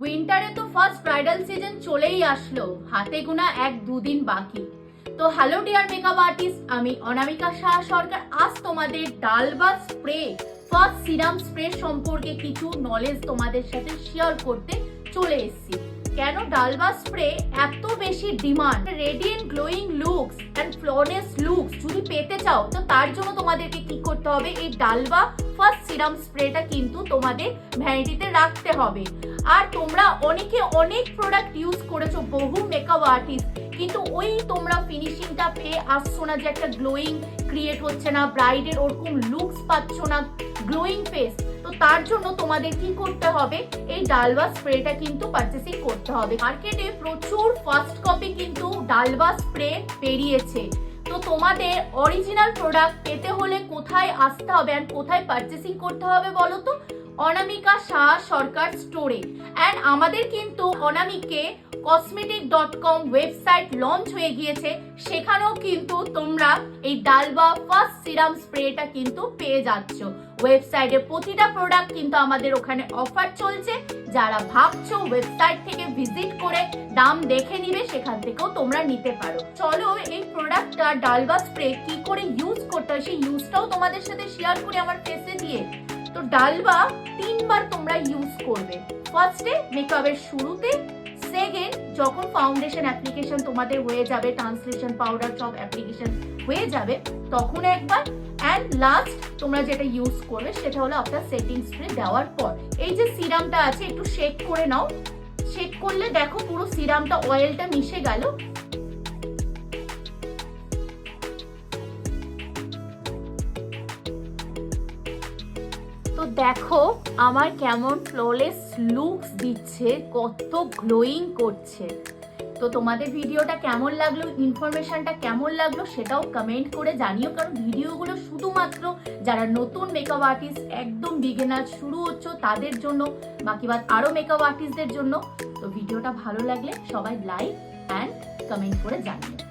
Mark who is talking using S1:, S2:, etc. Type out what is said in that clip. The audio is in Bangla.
S1: উইন্টারে তো ফার্স্ট ব্রাইডাল সিজন চলেই আসলো, হাতে গোনা 1-2 দিন বাকি। তো হ্যালো ডিয়ার মেকআপ আর্টিস্ট, আমি অনামিকা সাহা সরকার আজ তোমাদের ডালবা স্প্রে ফার্স্ট সিরাম স্প্রে সম্পর্কে কিছু নলেজ তোমাদের সাথে শেয়ার করতে চলে এসেছি। কেন ডালবা স্প্রে এত বেশি demand? Radiant glowing looks and flawless looks যদি পেতে চাও তো তার জন্য তোমাদেরকে কি করতে হবে, এই ডালবা ফার্স্ট সিরাম স্প্রেটা কিন্তু তোমাদের ভ্যানিটিতে রাখতে হবে। আর তোমরা অনেকে অনেক প্রোডাক্ট ইউজ করেছো, বহু মেকআপ আর্টিস্ট, কিন্তু ওই তোমরা ফিনিশিংটা পেয়ে আসছো না, যে একটা গ্লোয়িং ক্রিয়েট হচ্ছে না, ব্রাইডের ওরকম লুকস পাচ্ছ না, গ্লোয়িং ফেস। তো তার জন্য তোমাদের কি করতে হবে, এই ডালবা স্প্রেটা কিন্তু পারচেসিং করতে হবে। মার্কেটে প্রচুর ফার্স্ট কপি কিন্তু ডালবা স্প্রে বেরিয়েছে। তো তোমাদের অরিজিনাল প্রোডাক্ট পেতে হলে কোথায় আসতে হবে আর কোথায় পারচেসিং করতে হবে বলো তো? অনামিকা সাহা সরকার স্টোরে। অ্যান্ড আমাদের কিন্তু অনামিকে cosmetic.com ওয়েবসাইট লঞ্চ হয়ে গিয়েছে, সেখানেও কিন্তু তোমরা এই ডালবা ফার্স্ট সিরাম স্প্রেটা কিন্তু পেয়ে যাচ্ছ। ওয়েবসাইটে প্রতিটা প্রোডাক্ট কিন্তু আমাদের ওখানে অফার চলছে। যারা ভাবছো ওয়েবসাইট থেকে ভিজিট করে দাম দেখে নিবে, সেখান থেকেও তোমরা নিতে পারো। চলো এই প্রোডাক্টটা ডালবা স্প্রে কি করে ইউজ করতে হয় সেই ইউজটাও তোমাদের সাথে শেয়ার করি আমার ফেসে দিয়ে। তো ডালবা 3 বার তোমরা ইউজ করবে। ফার্স্টে মেকআপের শুরুতে, সেকেন্ড যখন ফাউন্ডেশন অ্যাপ্লিকেশন তোমাদের হয়ে যাবে, ট্রান্সলেশন পাউডার সব অ্যাপ্লিকেশন হয়ে যাবে তখন একবার, অ্যান্ড লাস্ট তোমরা যেটা ইউজ করবে সেটা হলো আফটার সেটিং স্প্রে দেওয়ার পর। এই যে সিরামটা আছে একটু শেক করে নাও, শেক করলে দেখো পুরো সিরামটা অয়েলটা মিশে গেল। তো দেখো আমার কেমন ফ্ললেস লুকস দিচ্ছে, কত গ্লোয়িং করছে। তো তোমাদের ভিডিওটা কেমন লাগলো, ইনফরমেশনটা কেমন লাগলো সেটাও কমেন্ট করে জানিও, কারণ ভিডিওগুলো শুধুমাত্র যারা নতুন মেকআপ আর্টিস্ট, একদম বিগিনার শুরু হচ্ছে তাদের জন্য, বাকি বাদ আরো মেকআপ আর্টিস্টদের জন্য। তো ভিডিওটা ভালো লাগলে সবাই লাইক অ্যান্ড কমেন্ট করে জানিও।